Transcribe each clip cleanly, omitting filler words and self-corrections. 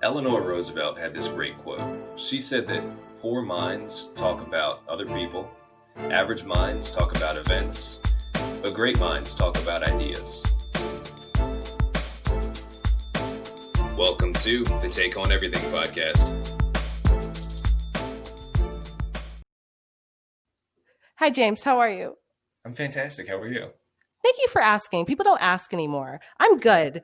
Eleanor Roosevelt had this great quote. She said that poor minds talk about other people, average minds talk about events, but great minds talk about ideas. Welcome to the Take On Everything podcast. Hi, James. How are you? I'm fantastic. How are you? Thank you for asking. People don't ask anymore. I'm good.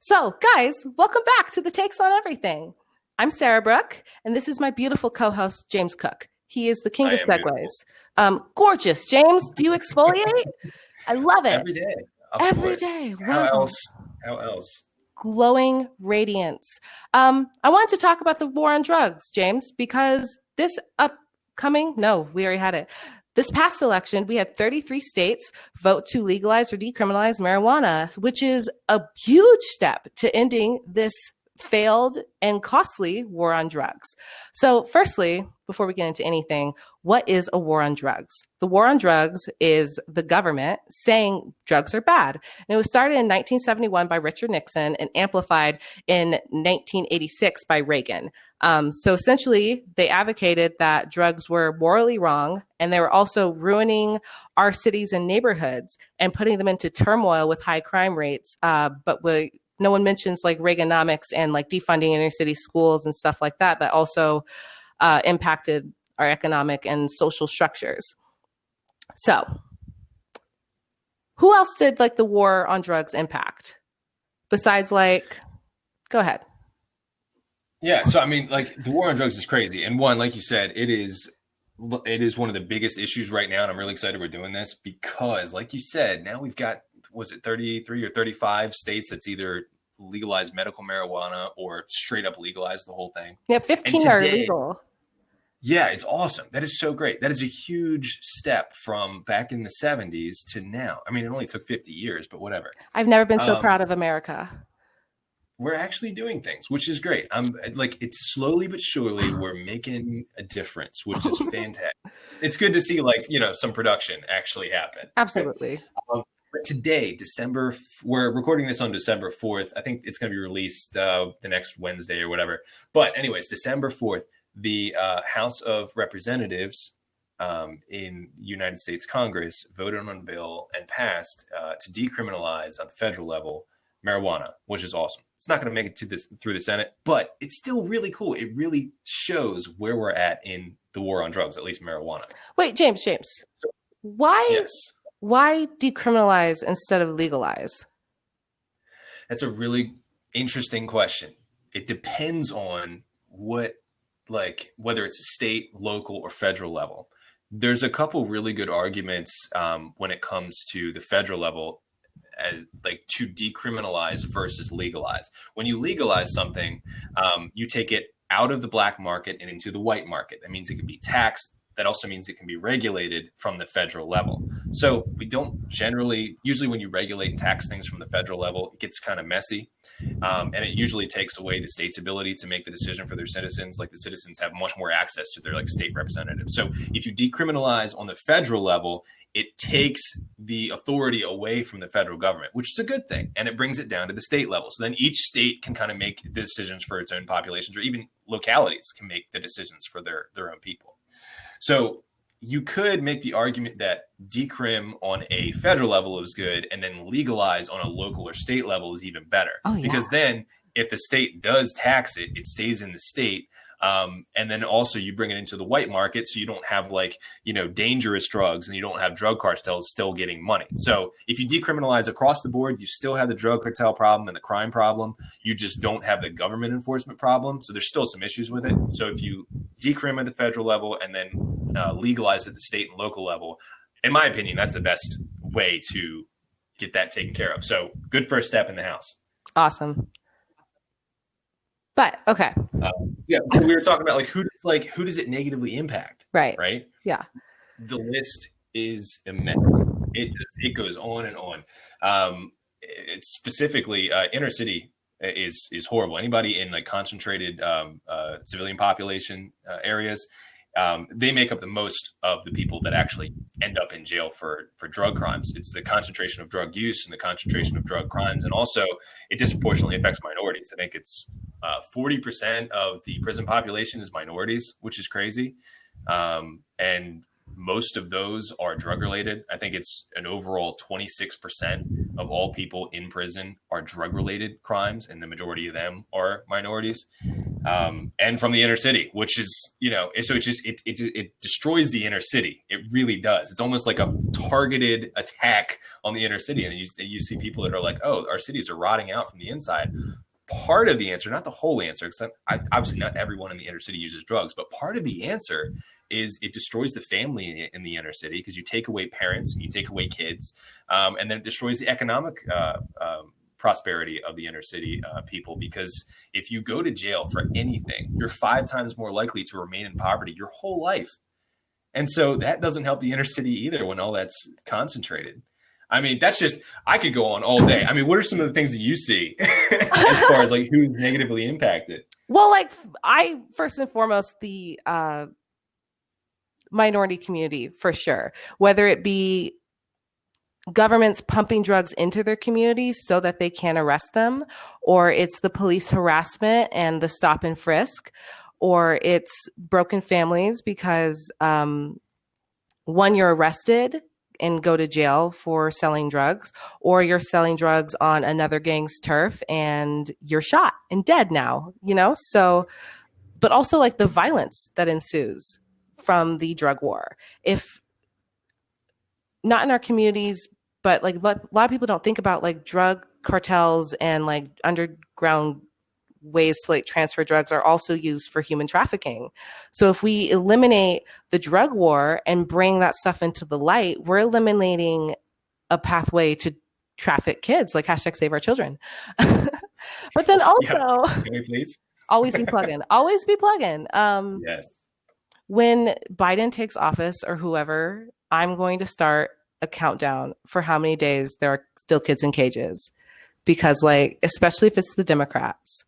So, guys, welcome back to the Takes on Everything. I'm Sarahbrook, and this is my beautiful co-host, James Cook. He is the king of segues. Gorgeous. James, do you exfoliate? I love it. Every day. Every day. Wow. How else? Glowing radiance. I wanted to talk about the war on drugs, James, because this we already had it. This past election, we had 33 states vote to legalize or decriminalize marijuana, which is a huge step to ending this failed and costly war on drugs. So firstly, before we get into anything, what is a war on drugs? The war on drugs is the government saying drugs are bad. And it was started in 1971 by Richard Nixon and amplified in 1986 by Reagan. So essentially, they advocated that drugs were morally wrong, and they were also ruining our cities and neighborhoods and putting them into turmoil with high crime rates. No one mentions like Reaganomics and like defunding inner city schools and stuff like that also impacted our economic and social structures. So who else did like the war on drugs impact besides go ahead. Yeah. So, I mean, like the war on drugs is crazy. And one, like you said, it is one of the biggest issues right now. And I'm really excited we're doing this because like you said, now we've got, was it 33 or 35 states that's either legalized medical marijuana or straight up legalized the whole thing. Yeah, 15 are legal. Yeah, it's awesome. That is so great. That is a huge step from back in the 70s to now. I mean, it only took 50 years, but whatever. I've never been so proud of America. We're actually doing things, which is great. I'm like, it's slowly but surely we're making a difference, which is fantastic. It's good to see some production actually happen. Absolutely. But today, we're recording this on December 4th. I think it's going to be released the next Wednesday or whatever. But anyways, December 4th, the House of Representatives in United States Congress voted on a bill and passed to decriminalize on the federal level marijuana, which is awesome. It's not going to make it through the Senate, but it's still really cool. It really shows where we're at in the war on drugs, at least marijuana. Wait, James, why? Yes. Why decriminalize instead of legalize? That's a really interesting question. It depends on whether it's a state, local, or federal level. There's a couple really good arguments when it comes to the federal level to decriminalize versus legalize. When you legalize something, you take it out of the black market and into the white market. That means it can be taxed. That also means it can be regulated from the federal level. So we don't usually when you regulate and tax things from the federal level, it gets kind of messy. And it usually takes away the state's ability to make the decision for their citizens. Like the citizens have much more access to their state representatives. So if you decriminalize on the federal level, it takes the authority away from the federal government, which is a good thing. And it brings it down to the state level. So then each state can kind of make the decisions for its own populations, or even localities can make the decisions for their own people. So you could make the argument that decrim on a federal level is good, and then legalize on a local or state level is even better. Oh, yeah. Because then if the state does tax it, it stays in the state. And then also you bring it into the white market, so you don't have dangerous drugs, and you don't have drug cartels still getting money. So if you decriminalize across the board, you still have the drug cartel problem and the crime problem. You just don't have the government enforcement problem. So there's still some issues with it. So if you decrim at the federal level and then legalize at the state and local level, in my opinion, that's the best way to get that taken care of. So good first step in the House. Awesome. But okay. We were talking about who does it negatively impact? Right. Yeah. The list is immense. It goes on and on. It's specifically inner city is horrible. Anybody in concentrated civilian population areas, they make up the most of the people that actually end up in jail for drug crimes. It's the concentration of drug use and the concentration of drug crimes, and also it disproportionately affects minorities. I think it's 40% of the prison population is minorities, which is crazy, and most of those are drug related. I think it's an overall 26% of all people in prison are drug related crimes, and the majority of them are minorities. And from the inner city, which is, so it destroys the inner city. It really does. It's almost like a targeted attack on the inner city. And you see people that are like, oh, our cities are rotting out from the inside. Part of the answer, not the whole answer, because obviously not everyone in the inner city uses drugs, but part of the answer is it destroys the family in the inner city because you take away parents and you take away kids, and then it destroys the economic prosperity of the inner city people, because if you go to jail for anything, you're 5 times more likely to remain in poverty your whole life. And so that doesn't help the inner city either when all that's concentrated. I mean, that's just, I could go on all day. I mean, what are some of the things that you see as far as like who's negatively impacted? Well, like I first and foremost, the minority community for sure, whether it be governments pumping drugs into their communities so that they can arrest them, or it's the police harassment and the stop and frisk, or it's broken families because one, you're arrested and go to jail for selling drugs, or you're selling drugs on another gang's turf and you're shot and dead now, So, but also like the violence that ensues from the drug war. If not in our communities, but like a lot of people don't think about like drug cartels and like underground ways to like transfer drugs are also used for human trafficking. So if we eliminate the drug war and bring that stuff into the light, we're eliminating a pathway to traffic kids, like hashtag save our children. But then also, can we please? Always be plugging. Always be plugging. Yes. When Biden takes office or whoever, I'm going to start a countdown for how many days there are still kids in cages, because like, especially if it's the Democrats,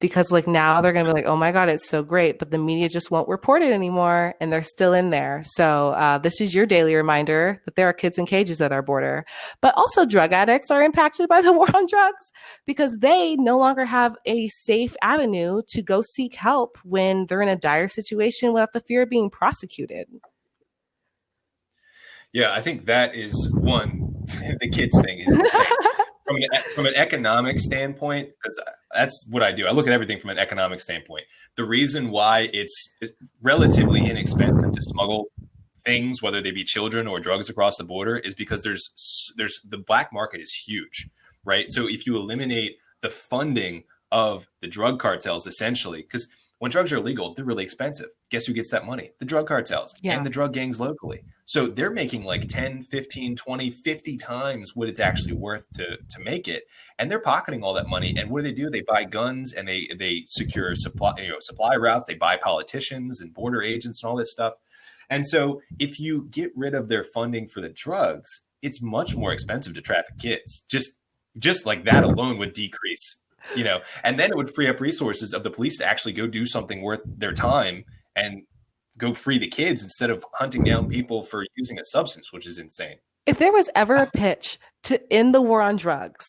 because like now they're going to be like, oh my God, it's so great. But the media just won't report it anymore. And they're still in there. So this is your daily reminder that there are kids in cages at our border. But also drug addicts are impacted by the war on drugs because they no longer have a safe avenue to go seek help when they're in a dire situation without the fear of being prosecuted. Yeah, I think that is one, the kids thing is insane. From an economic standpoint, because that's what I do. I look at everything from an economic standpoint. The reason why it's relatively inexpensive to smuggle things, whether they be children or drugs across the border, is because there's the black market is huge, right? So if you eliminate the funding of the drug cartels, essentially, because when drugs are illegal, they're really expensive. Guess who gets that money? The drug cartels and the drug gangs locally. So they're making like 10, 15, 20, 50 times what it's actually worth to make it. And they're pocketing all that money. And what do? They buy guns and they secure supply routes. They buy politicians and border agents and all this stuff. And so if you get rid of their funding for the drugs, it's much more expensive to traffic kids. Just like that alone would decrease, and then it would free up resources of the police to actually go do something worth their time and go free the kids instead of hunting down people for using a substance, which is insane. If there was ever a pitch to end the war on drugs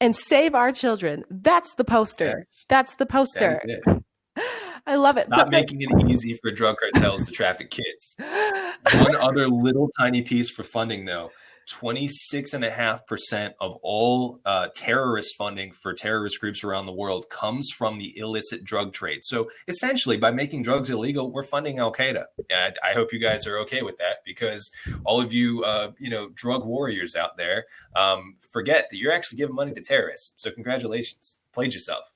and save our children, that's the poster. Yes. That's the poster. I love it. Stop making it easy for drug cartels to traffic kids. One other little tiny piece for funding, though. 26.5% of all terrorist funding for terrorist groups around the world comes from the illicit drug trade. So essentially, by making drugs illegal, we're funding Al Qaeda. And I hope you guys are okay with that, because all of you, drug warriors out there, forget that you're actually giving money to terrorists. So congratulations, played yourself.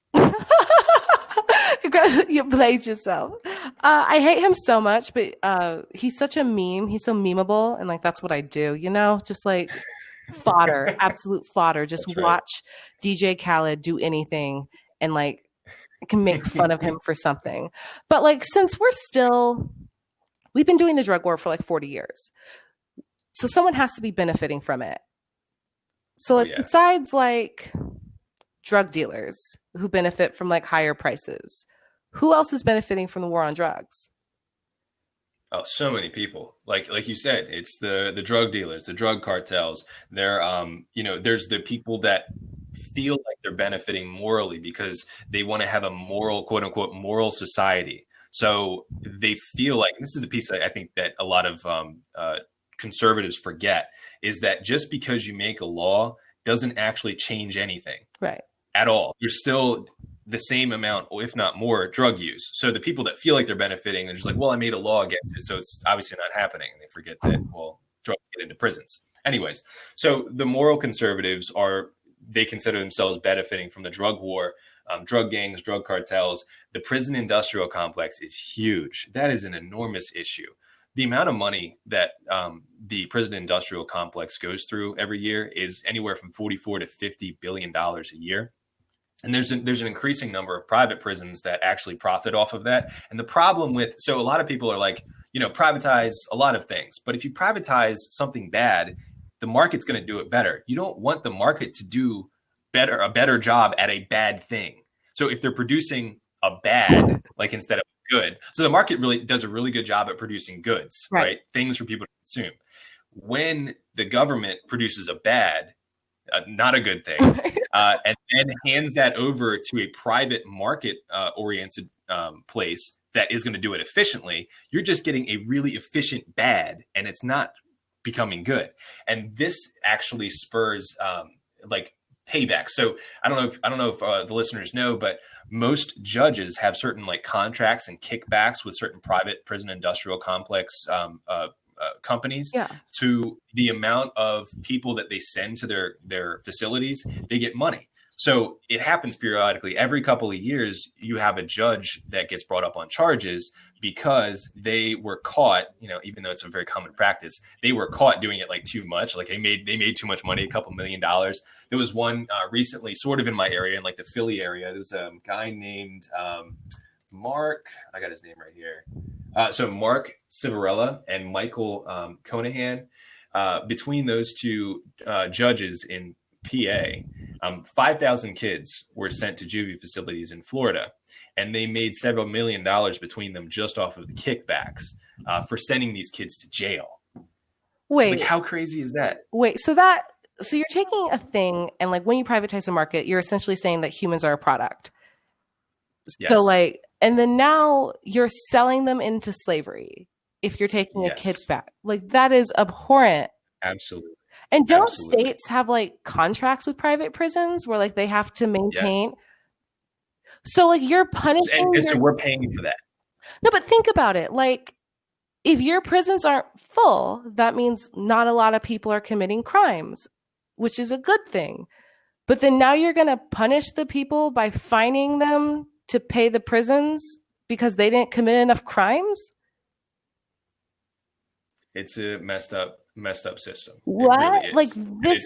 You played yourself. I hate him so much, but he's such a meme. He's so memeable, and like that's what I do, just like fodder, absolute fodder. Just watch DJ Khaled do anything, and like I can make fun of him for something. But like since we've been doing the drug war for like 40 years, so someone has to be benefiting from it. So like besides like drug dealers who benefit from like higher prices, who else is benefiting from the war on drugs? Oh, so many people. Like you said, it's the drug dealers, the drug cartels. They're there's the people that feel like they're benefiting morally because they want to have a moral, quote unquote, moral society. So they feel like, and this is the piece I think that a lot of conservatives forget, is that just because you make a law doesn't actually change anything Right. at all. There's still the same amount, or if not more, drug use. So the people that feel like they're benefiting, they're just like, well, I made a law against it, so it's obviously not happening. And they forget that, well, drugs get into prisons. Anyways, so the moral conservatives they consider themselves benefiting from the drug war, drug gangs, drug cartels. The prison industrial complex is huge. That is an enormous issue. The amount of money that the prison industrial complex goes through every year is anywhere from 44 to $50 billion a year. And there's an increasing number of private prisons that actually profit off of that. And the problem with, so a lot of people are like, privatize a lot of things. But if you privatize something bad, the market's going to do it better. You don't want the market to do a better job at a bad thing. So if they're producing a bad, like instead of good, so the market really does a really good job at producing goods, right? Things for people to consume. When the government produces a bad, not a good thing, and then hands that over to a private market oriented place that is going to do it efficiently, you're just getting a really efficient bad, and it's not becoming good. And this actually spurs like payback. So I don't know if the listeners know, but most judges have certain like contracts and kickbacks with certain private prison industrial complex companies. Yeah. To the amount of people that they send to their facilities, they get money. So it happens periodically. Every couple of years, you have a judge that gets brought up on charges because they were caught, even though it's a very common practice, they were caught doing it like too much. Like they made too much money, a couple $1 million. There was one recently sort of in my area, in like the Philly area. There was a guy named Mark. I got his name right here. So Mark Civarella and Michael Conahan, between those two judges in PA, 5,000 kids were sent to juvie facilities in Florida, and they made several $1 million between them just off of the kickbacks for sending these kids to jail. Wait, like, how crazy is that? Wait, so you're taking a thing, and like when you privatize a market, you're essentially saying that humans are a product. Yes. So like, and then now you're selling them into slavery if you're taking a kickback. Like that is abhorrent. Absolutely. And don't states have like contracts with private prisons where like they have to maintain? Yes. So like you're punishing. And so we're paying for that. No, but think about it. Like if your prisons aren't full, that means not a lot of people are committing crimes, which is a good thing. But then now you're going to punish the people by fining them to pay the prisons because they didn't commit enough crimes? It's a messed up system. What? Really like this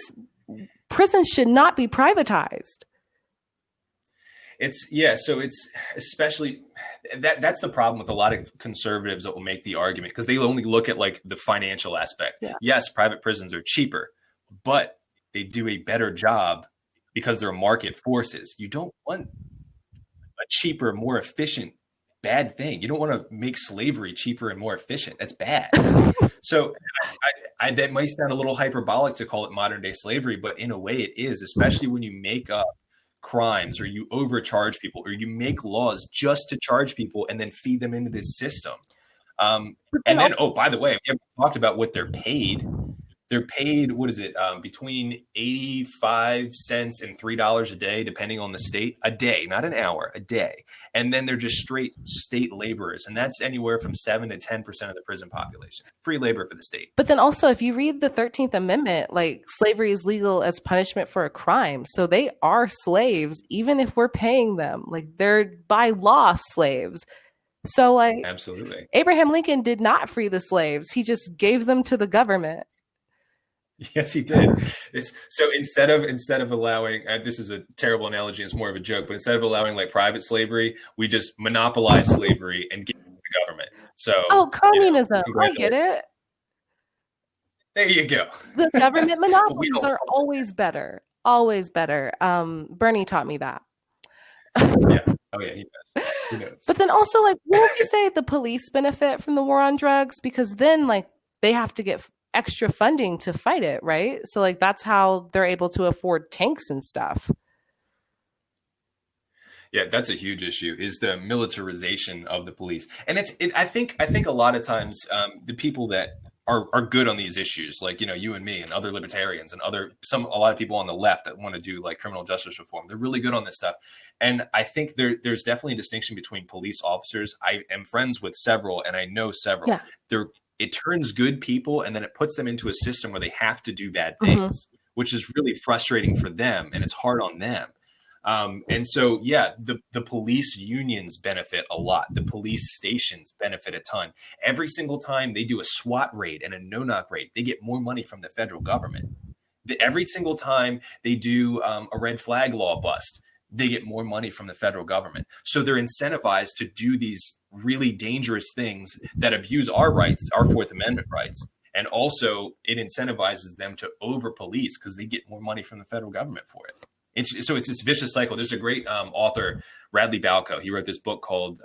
prison should not be privatized. So it's especially that's the problem with a lot of conservatives that will make the argument, because they only look at like the financial aspect. Yeah. Yes, private prisons are cheaper, but they do a better job because they're market forces. You don't want a cheaper, more efficient bad thing. You don't want to make slavery cheaper and more efficient. That's bad. So that might sound a little hyperbolic to call it modern day slavery, but in a way it is, especially when you make up crimes or you overcharge people or you make laws just to charge people and then feed them into this system. And then, by the way, we haven't talked about what they're paid. They're paid, what is it, between 85 cents and $3 a day, depending on the state, a day, not an hour, a day. And then they're just straight state laborers. And that's anywhere from 7 to 10% of the prison population. Free labor for the state. But then also, if you read the 13th Amendment, like slavery is legal as punishment for a crime. So they are slaves, even if we're paying them. Like they're by law slaves. So like, absolutely. Abraham Lincoln did not free the slaves. He just gave them to the government. Yes, he did. So instead of allowing, this is a terrible analogy, it's more of a joke, but instead of allowing like private slavery, we just monopolize slavery and give it to the government. So communism. I get it. There you go. The government monopolies are always better. Always better. Bernie taught me that. Yeah. Oh yeah, he does. Who knows? But then also, like, won't you say the police benefit from the war on drugs? Because then, like, they have to get extra funding to fight it, right? So, like, that's how they're able to afford tanks and stuff. Yeah, that's a huge issue. Is the militarization of the police, and I think a lot of times the people that are good on these issues, like you and me and other libertarians and a lot of people on the left that want to do like criminal justice reform, they're really good on this stuff. And I think there's definitely a distinction between police officers. I am friends with several, and I know several. Yeah. It turns good people, and then it puts them into a system where they have to do bad Mm-hmm. things, which is really frustrating for them, and it's hard on them. And so, yeah, the police unions benefit a lot. The police stations benefit a ton. Every single time they do a SWAT raid and a no-knock raid, they get more money from the federal government. Every single time they do a red flag law bust, they get more money from the federal government. So they're incentivized to do these really dangerous things that abuse our rights, our Fourth Amendment rights. And also, it incentivizes them to over police because they get more money from the federal government for it. So it's this vicious cycle. There's a great author, Radley Balco. He wrote this book called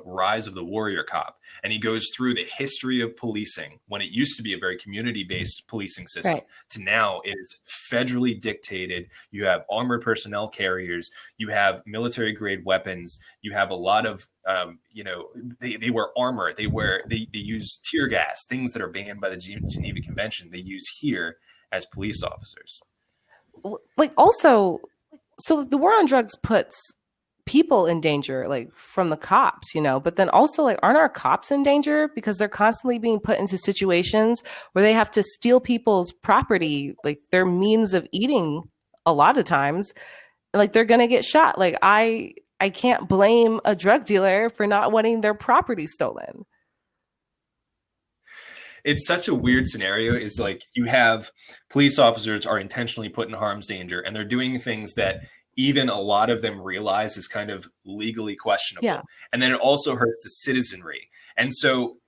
Rise of the Warrior Cop. And he goes through the history of policing when it used to be a very community-based policing system Right. to now it is federally dictated. You have armored personnel carriers. You have military-grade weapons. You have a lot of, they wear armor. They use tear gas, things that are banned by the Geneva Convention. They use here as police officers. Like, also, so the war on drugs puts people in danger, like from the cops, but then also, like, aren't our cops in danger because they're constantly being put into situations where they have to steal people's property, like their means of eating a lot of times, like they're going to get shot. Like, I can't blame a drug dealer for not wanting their property stolen. It's such a weird scenario. Is like you have police officers are intentionally put in harm's danger, and they're doing things that even a lot of them realize is kind of legally questionable. Yeah. And then it also hurts the citizenry. And so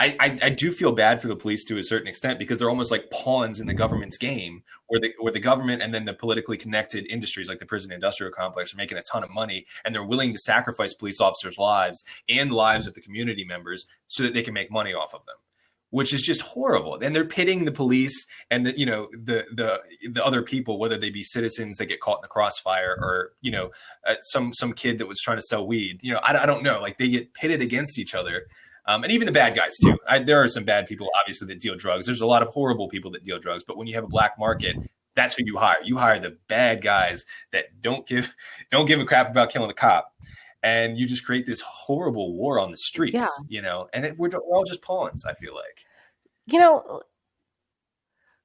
I do feel bad for the police to a certain extent because they're almost like pawns in the government's game where the government and then the politically connected industries like the prison industrial complex are making a ton of money, and they're willing to sacrifice police officers' lives and lives of the community members so that they can make money off of them, which is just horrible. And they're pitting the police and the other people, whether they be citizens that get caught in the crossfire or, some kid that was trying to sell weed, I don't know, like they get pitted against each other. And even the bad guys too. There are some bad people, obviously, that deal drugs. There's a lot of horrible people that deal drugs. But when you have a black market, that's who you hire. You hire the bad guys that don't give a crap about killing a cop, and you just create this horrible war on the streets. And we're all just pawns. I feel like.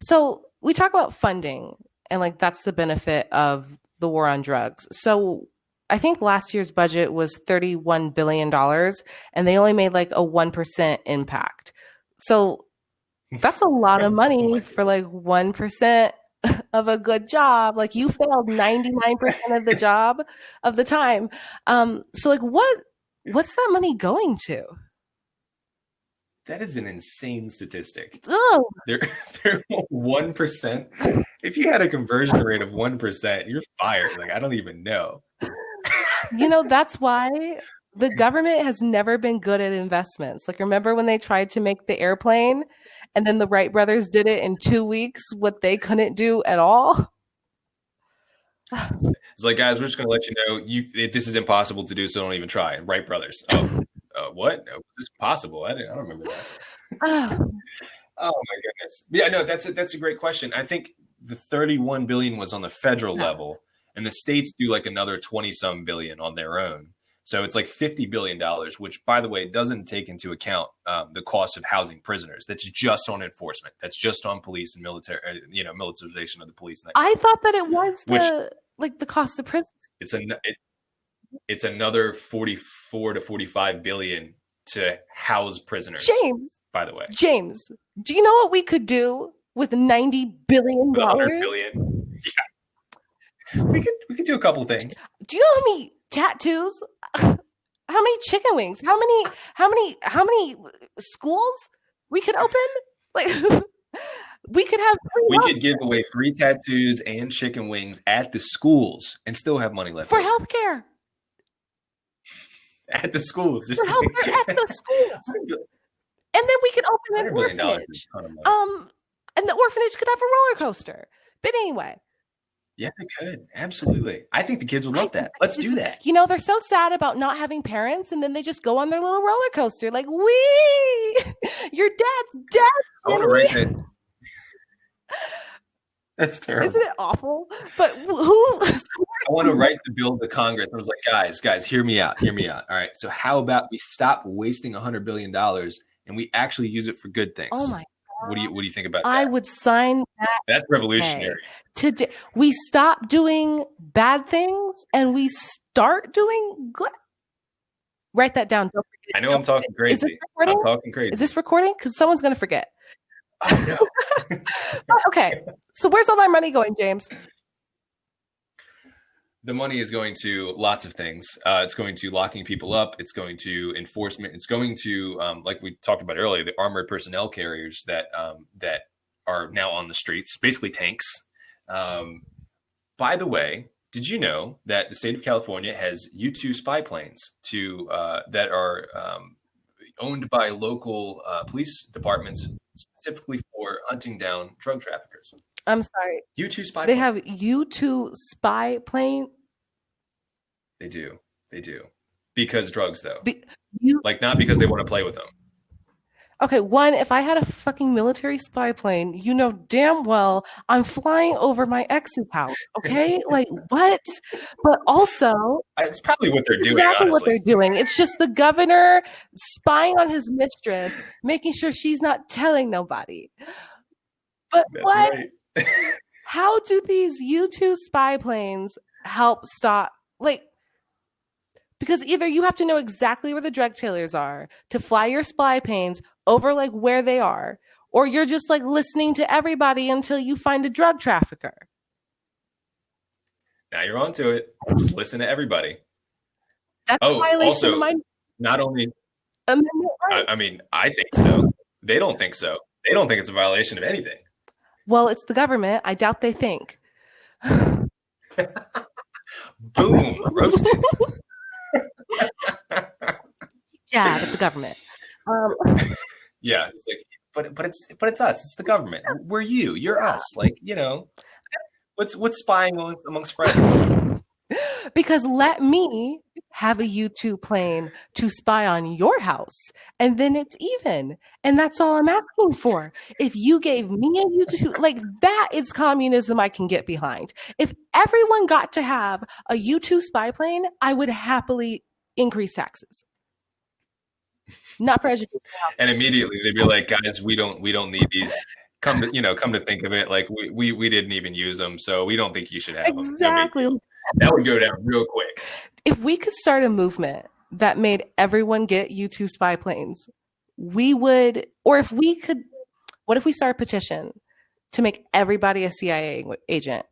So we talk about funding, and like that's the benefit of the war on drugs. So I think last year's budget was $31 billion, and they only made like a 1% impact. So that's a lot of money for like 1% of a good job. Like, you failed 99% of the job of the time. So like what's that money going to? That is an insane statistic. Oh, They're 1%. If you had a conversion rate of 1%, you're fired. Like, I don't even know. That's why the government has never been good at investments. Like, remember when they tried to make the airplane and then the Wright brothers did it in 2 weeks, what they couldn't do at all? It's like, guys, we're just going to let you know this is impossible to do, so don't even try. Wright brothers. Oh, what? No, this is possible. I don't remember that. Oh my goodness. Yeah, no, that's a great question. I think the 31 billion was on the federal level, and the states do like another 20 some billion on their own. So it's like $50 billion, which, by the way, doesn't take into account the cost of housing prisoners. That's just on enforcement. That's just on police and military, militarization of the police. I thought that it was the cost of prisons. It's another 44 to 45 billion to house prisoners. James, by the way, do you know what we could do with $90 billion? With 100 billion. Yeah, we could do a couple things. Do you know how many tattoos? How many chicken wings? How many schools we could open? Like, we could have. We could give away free tattoos and chicken wings at the schools and still have money left for healthcare. at the schools. For Just health like care at the schools. And then we could open an $100 billion is orphanage. a ton of money. And the orphanage could have a roller coaster. But anyway. Yes, it could. Absolutely. I think the kids would love that. Let's do that. You know, they're so sad about not having parents, and then they just go on their little roller coaster. Like, wee! Your dad's dead, I want to Jimmy. write that. That's terrible. Isn't it awful? But who? I want to write the bill to Congress. I was like, guys, hear me out. All right. So how about we stop wasting $100 billion and we actually use it for good things? Oh my God. What do you think about that? I would sign that. That's revolutionary. Today, we stop doing bad things and we start doing good. Write that down. Don't forget. I know I'm talking crazy. Is this recording? I'm talking crazy. Is this recording? Because someone's going to forget. I know. Okay. So where's all our money going, James? The money is going to lots of things. It's going to locking people up. It's going to enforcement. It's going to, like we talked about earlier, the armored personnel carriers that are now on the streets, basically tanks. By the way, did you know that the state of California has U-2 spy planes that are owned by local police departments specifically for hunting down drug traffickers? I'm sorry. U-2 spy They plane. have U-2 spy plane? They do. Because drugs, though. Like, not because they want to play with them. Okay, one, if I had a fucking military spy plane, you know damn well I'm flying over my ex's house, okay? Like, what? But also... It's probably what they're doing, exactly honestly. what they're doing. It's just the governor spying on his mistress, making sure she's not telling nobody. But That's what? right. How do these U-2 spy planes help stop? Like, because either you have to know exactly where the drug dealers are to fly your spy planes over like where they are, or you're just like listening to everybody until you find a drug trafficker. Now you're onto it. Just listen to everybody. That's a violation also, of my not only... amendment right. I mean, I think so. They don't think so. They don't think it's a violation of anything. Well, it's the government. I doubt they think. Boom. Roasted. Yeah, but the government. Yeah, it's like, but it's us. It's the government. We're you. You're us. Like, you know, what's spying amongst friends? Because let me have a U-2 plane to spy on your house, and then it's even. And that's all I'm asking for. If you gave me a U-2, like that is communism I can get behind. If everyone got to have a U-2 spy plane, I would happily increase taxes. Not prejudice. And immediately they'd be like, guys, we don't need these. Come to think of it, like we didn't even use them, so we don't think you should have them. Exactly. That would go down real quick. If we could start a movement that made everyone get U-2 spy planes, we would, or if we could, what if we start a petition to make everybody a CIA agent?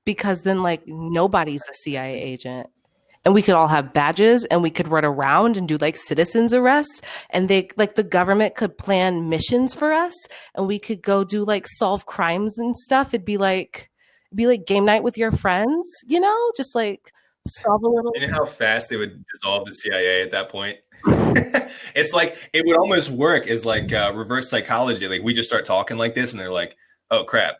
Because then like nobody's a CIA agent. And we could all have badges and we could run around and do like citizens arrests, and they like the government could plan missions for us and we could go do like solve crimes and stuff. It'd be like game night with your friends, you know, just like solve a little. You know how fast they would dissolve the CIA at that point? It's like it would almost work as like reverse psychology. Like we just start talking like this and they're like, oh crap,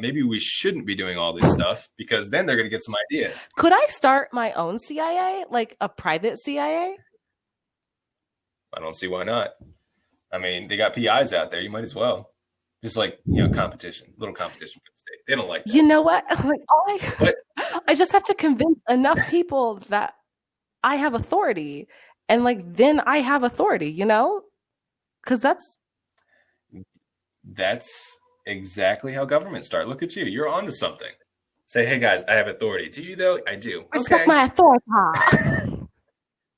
maybe we shouldn't be doing all this stuff, because then they're going to get some ideas. Could I start my own CIA, like a private CIA? I don't see why not. I mean, they got PIs out there. You might as well. Just like, competition, little competition for the state. They don't like that. You know what? Like, I just have to convince enough people that I have authority, and like then I have authority, you know? Because that's exactly how governments start. Look at you. You're onto something. Say, hey guys, I have authority. Do you though? I do. Respect my authority.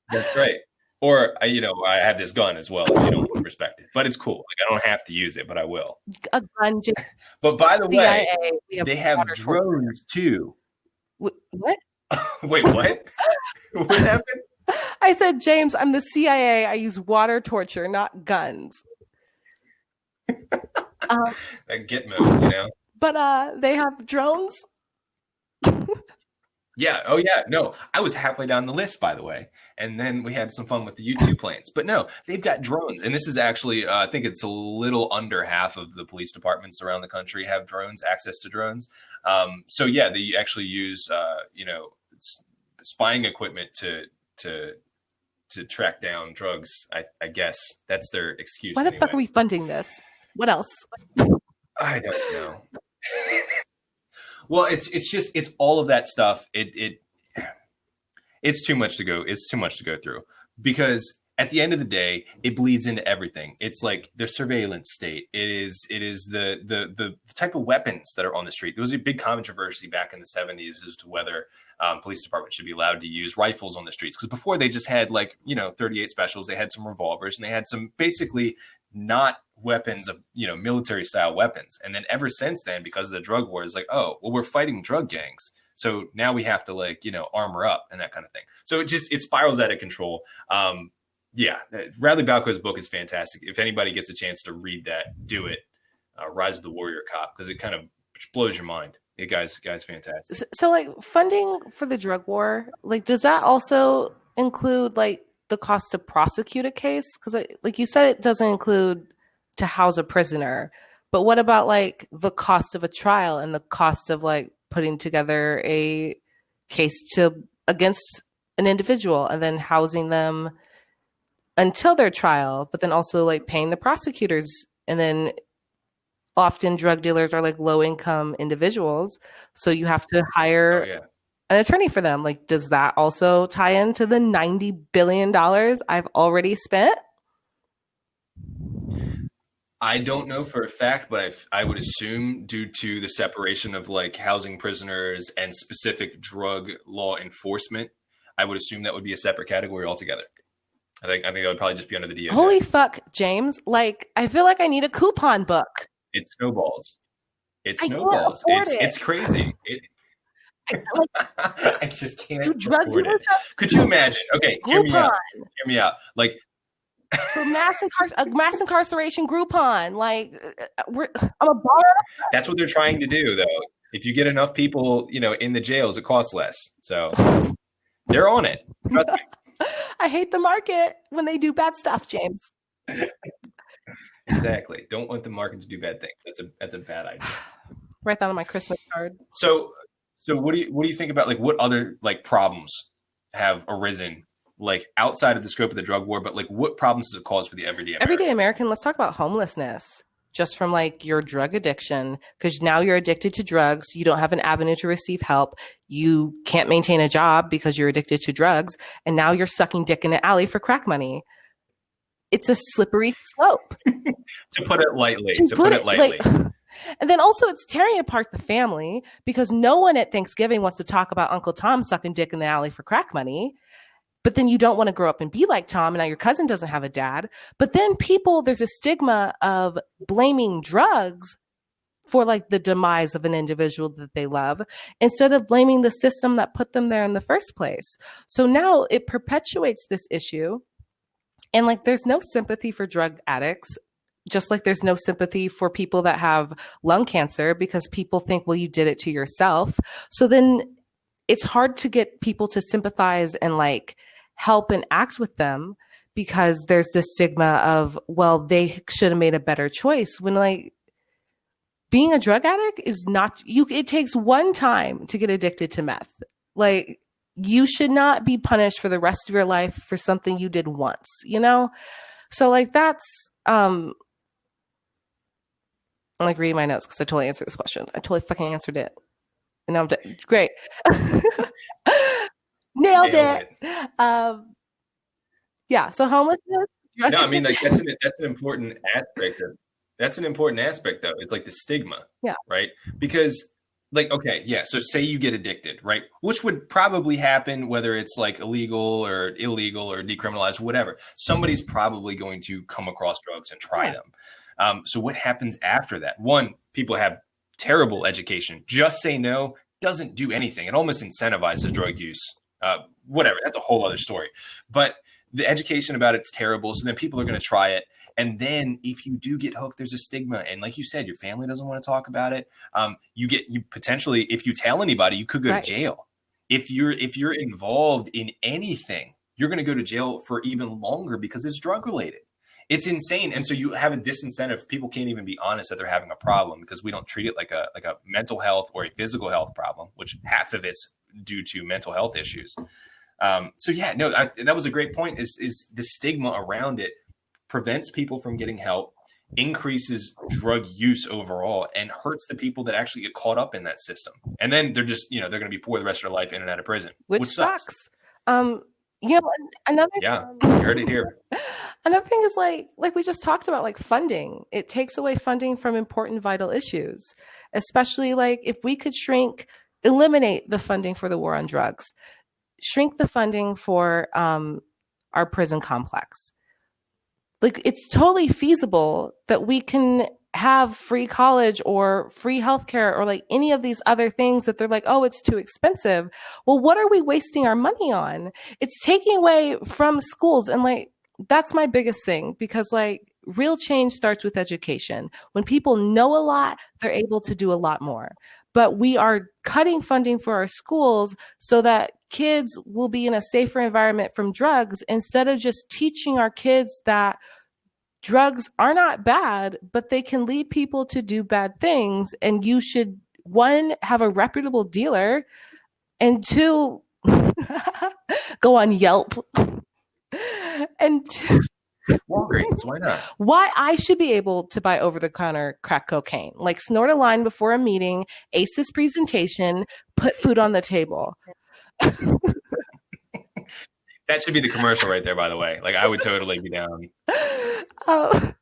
That's right. Or, I have this gun as well if you don't respect it. But it's cool. Like, I don't have to use it, but I will. A gun. But by the CIA, way, they have drones too. What? Wait, what? What happened? I said, James, I'm the CIA. I use water torture, not guns. That get mode, But they have drones. Yeah. Oh, yeah. No, I was halfway down the list, by the way. And then we had some fun with the U-2 planes. But no, they've got drones. And this is actually, I think it's a little under half of the police departments around the country have drones, access to drones. So, yeah, they actually use, spying equipment to, to track down drugs. I guess that's their excuse Why the fuck are anyway. we funding this? What else? I don't know. Well, it's just it's all of that stuff. It's too much to go. It's too much to go through because at the end of the day, it bleeds into everything. It's like the surveillance state. It is the type of weapons that are on the street. There was a big controversy back in the 70s as to whether police departments should be allowed to use rifles on the streets because before they just had 38 specials. They had some revolvers and they had some basically not weapons of military style weapons. And then ever since then, because of the drug war, it's like, oh well, we're fighting drug gangs. So now we have to armor up and that kind of thing. So it spirals out of control. Yeah, Radley Balco's book is fantastic. If anybody gets a chance to read that, do it. Rise of the Warrior Cop, because it kind of blows your mind. It guy's fantastic. So like funding for the drug war, like does that also include like the cost to prosecute a case? Because like you said, it doesn't include to house a prisoner, but what about like the cost of a trial and the cost of like putting together a case to against an individual and then housing them until their trial, but then also like paying the prosecutors and then often drug dealers are like low income individuals. So you have to Oh hire yeah. an attorney for them. Like, does that also tie into the $90 billion I've already spent? I don't know for a fact, but I would assume due to the separation of like housing prisoners and specific drug law enforcement, I would assume that would be a separate category altogether. I think that would probably just be under the DOJ. Holy fuck, James. Like, I feel like I need a coupon book. It snowballs. It I can't snowballs. afford It's it. crazy. Like, I just can't do drug afford it. dealers have Could you imagine? Okay, hear me Groupon out. Hear me out. Like for mass incarceration Groupon? Like, I'm a bar. that's what they're trying to do, though. If you get enough people, in the jails, it costs less. So they're on it. Trust I hate the market when they do bad stuff, James. me. Exactly. Don't want the market to do bad things. That's a bad idea. Write that on my Christmas card. So what do you think about like what other like problems have arisen like outside of the scope of the drug war, but like what problems does it cause for the everyday Everyday American? American, let's talk about homelessness. Just from like your drug addiction, because now you're addicted to drugs, you don't have an avenue to receive help, you can't maintain a job because you're addicted to drugs, and now you're sucking dick in an alley for crack money. It's a slippery slope. To put it lightly. To To put put it it lightly. like, and then also it's tearing apart the family because no one at Thanksgiving wants to talk about Uncle Tom sucking dick in the alley for crack money. But then you don't want to grow up and be like Tom, and now your cousin doesn't have a dad. But then there's a stigma of blaming drugs for like the demise of an individual that they love instead of blaming the system that put them there in the first place. So now it perpetuates this issue. And like there's no sympathy for drug addicts, just like there's no sympathy for people that have lung cancer because people think, well, you did it to yourself. So then it's hard to get people to sympathize and like help and act with them because there's this stigma of, well, they should have made a better choice when like being a drug addict is not you. It takes one time to get addicted to meth. Like you should not be punished for the rest of your life for something you did once, you know? So like that's I'm like reading my notes because I totally answered this question. I totally fucking answered it. And now I'm done. Great. Nailed Nailed it. it. Yeah. So homelessness, drug No, I mean like addiction. that's an important aspect of that's an important aspect though. It's like the stigma, Yeah. right? Because like okay, yeah, so say you get addicted, right? Which would probably happen whether it's like illegal or illegal or decriminalized, whatever. Somebody's probably going to come across drugs and try Yeah. them. So what happens after that? One, people have terrible education. Just say no doesn't do anything. It almost incentivizes drug use. Whatever. That's a whole other story. But the education about it's terrible. So then people are going to try it. And then if you do get hooked, there's a stigma. And like you said, your family doesn't want to talk about it. You potentially, if you tell anybody, you could go to Right. jail. if you're involved in anything, you're going to go to jail for even longer because it's drug related. It's insane. And so you have a disincentive. People can't even be honest that they're having a problem because we don't treat it like a mental health or a physical health problem, which half of it's due to mental health issues. So yeah, no, that was a great point. Is the stigma around it prevents people from getting help, increases drug use overall, and hurts the people that actually get caught up in that system. And then they're just, they're going to be poor the rest of their life in and out of prison, which which sucks. sucks. You know, another Yeah, you heard it here. another thing is like we just talked about, like funding. It takes away funding from important vital issues, especially like if we could eliminate the funding for the war on drugs, shrink the funding for our prison complex. Like it's totally feasible that we can have free college or free healthcare or like any of these other things that they're like, oh, it's too expensive. Well, what are we wasting our money on? It's taking away from schools. And like, that's my biggest thing, because like real change starts with education. When people know a lot, they're able to do a lot more. But we are cutting funding for our schools so that kids will be in a safer environment from drugs, instead of just teaching our kids that drugs are not bad, but they can lead people to do bad things. And you should, one, have a reputable dealer, and two, go on Yelp. And Walgreens, why not? why I should be able to buy over-the-counter crack cocaine. Like snort a line before a meeting, ace this presentation, put food on the table. That should be the commercial right there, by the way. Like, I would totally be down. But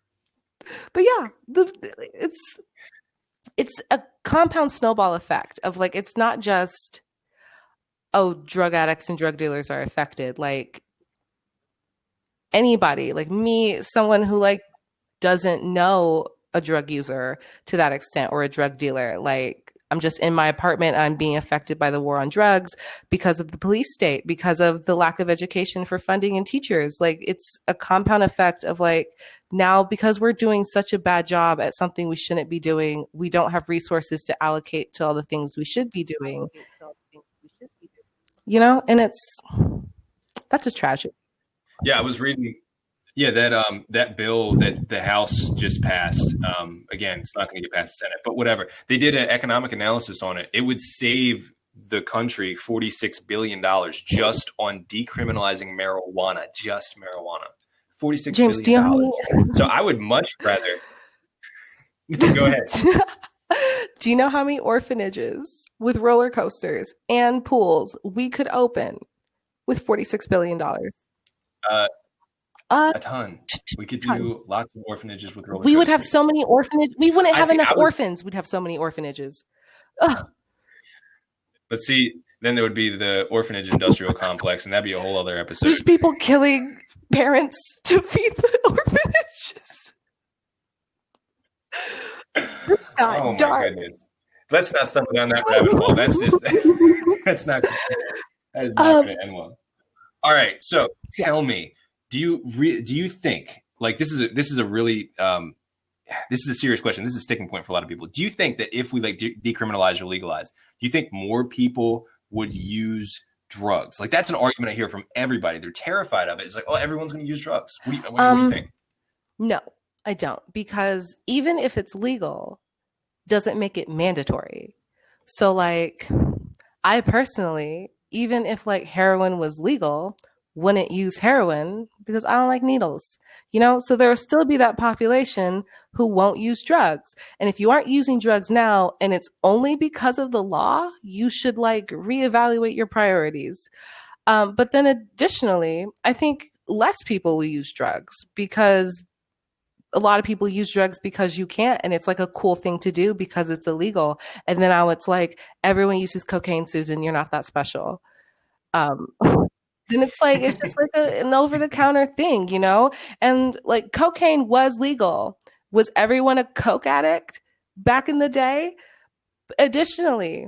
yeah, it's a compound snowball effect of like, it's not just, oh, drug addicts and drug dealers are affected. Like anybody, like me, someone who like doesn't know a drug user to that extent, or a drug dealer, like I'm just in my apartment and I'm being affected by the war on drugs because of the police state, because of the lack of education for funding and teachers. Like it's a compound effect of like, now because we're doing such a bad job at something we shouldn't be doing, we don't have resources to allocate to all the things we should be doing. And that's a tragedy. Yeah, I was reading. Yeah, that bill that the House just passed. Again, it's not going to get past the Senate, but whatever. They did an economic analysis on it. It would save the country $46 billion just on decriminalizing marijuana, just marijuana. $46 James, billion. So I would much rather. Go ahead. Do you know how many orphanages with roller coasters and pools we could open with $46 billion? A ton. We could do lots of orphanages with roller coasters. We would have so many orphanages. We wouldn't have enough orphans. We'd have so many orphanages. Ugh. But see, then there would be the orphanage industrial complex, and that'd be a whole other episode. There's people killing parents to feed the orphanages. It's got oh my dark. goodness! Let's not stumble down that rabbit hole. That's just that's not. That is not going to end well. All right, so tell me. Do you think, like, this is a really this is a serious question. This is a sticking point for a lot of people. Do you think that if we like decriminalize or legalize, do you think more people would use drugs? Like that's an argument I hear from everybody. They're terrified of it. It's like, oh, everyone's going to use drugs. What do you think? No, I don't, because even if it's legal, doesn't make it mandatory. So like, I personally, even if like heroin was legal, wouldn't use heroin because I don't like needles, so there will still be that population who won't use drugs. And if you aren't using drugs now and it's only because of the law, you should like reevaluate your priorities. But then additionally, I think less people will use drugs because a lot of people use drugs because you can't, and it's like a cool thing to do because it's illegal. And then now it's like everyone uses cocaine, Susan, you're not that special. Then it's like, it's just like an over-the-counter thing, And like cocaine was legal. Was everyone a coke addict back in the day? Additionally,